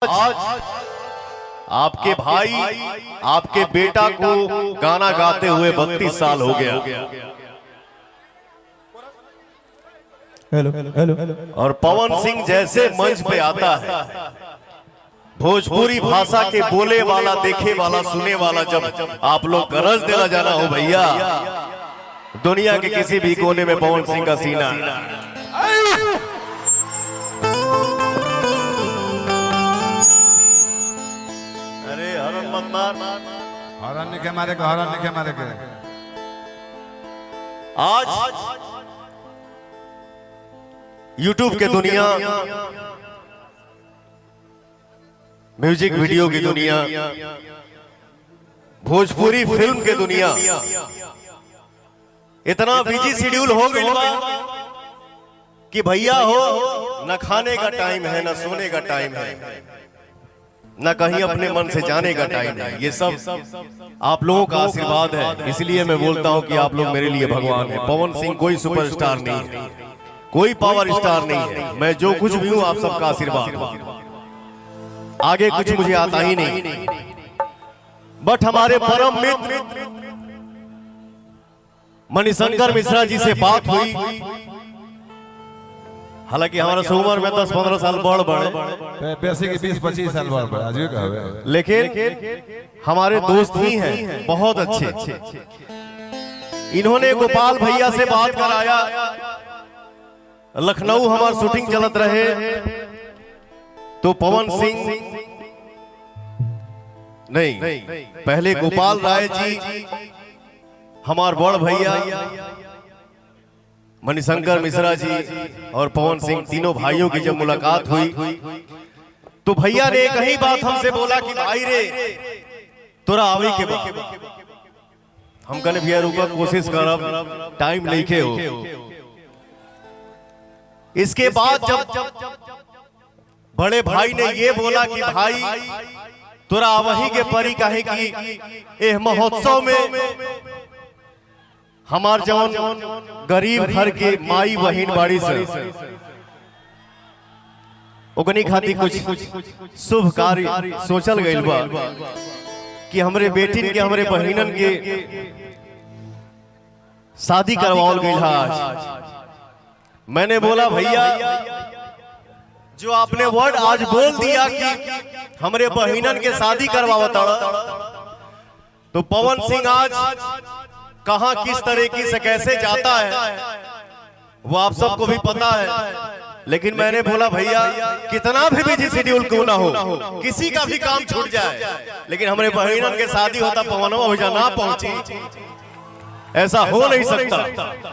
आज आपके भाई आपके बेटा को गाना गाते हुए 32 साल हो गया। हेलो हेलो और पवन सिंह जैसे मंच पे आता है, भोजपुरी भाषा के बोले वाला, देखे वाला, सुने वाला, जब आप लोग गरज देना जाना हो भैया, दुनिया के किसी भी कोने में पवन सिंह का सीना। अरे हरन मत मार, हरन लिखे मारे को, हरन लिखे मारे को। आज YouTube के दुनिया, म्यूजिक वीडियो की दुनिया, भोजपुरी फिल्म के दुनिया इतना बिजी शेड्यूल हो गई बा कि भैया हो न खाने का टाइम है, न सोने का टाइम है, न कहीं अपने मन से जाने का टाइम है। ये सब आप लोगों का आशीर्वाद है, इसलिए मैं बोलता हूं कि आप लोग मेरे लिए भगवान है। पवन सिंह कोई सुपरस्टार नहीं है, कोई पावर स्टार नहीं है। मैं जो कुछ भी हूं आप सबका आशीर्वाद, आगे कुछ मुझे आता ही नहीं। बट हमारे परम मित्र मणिशंकर मिश्रा जी से बात हुई, हालांकि हमारा से उम्र में 10-15 साल बड़े, पैसे के 20-25 साल बढ़, लेकिन हमारे दोस्त ही हैं, बहुत अच्छे। इन्होंने गोपाल भैया से बात कराया, लखनऊ हमार शूटिंग चलत रहे, तो पवन सिंह नहीं, पहले गोपाल राय जी, हमार बड़ भैया मणिशंकर मिश्रा जी और पवन सिंह, तीनों भाइयों की जब मुलाकात हुई तो भैया ने एक ही बात हमसे बोला कि भाई रे तोरा आवे के बाद हम कहने भैया रुका, कोशिश करब, टाइम नहीं के हो। इसके बाद जब बड़े भाई ने ये बोला कि भाई तोरा वही के परी कहे कि एह महोत्सव में हमार जवन गरीब घर के माई बहन बाड़ी से ओकनी खातिर कुछ शुभ कार्य सोचल गइल बा कि हमरे बेटिन के, हमरे बहनन के शादी करवाओल गइल है आज। मैंने बोला भैया जो आपने वर्ड आज बोल दिया कि हमरे बहनन के शादी करवावता, तो पवन सिंह आज कहां किस तरीके से कैसे जाता है वो आप सबको भी पता है। लेकिन मैंने बोला भैया कितना भी बिजी शेड्यूल क्यों ना हो, किसी का भी काम छूट जाए, लेकिन हमरे बहनन के शादी होता, पवनवा हो जा ना पहुंची, ऐसा हो नहीं सकता।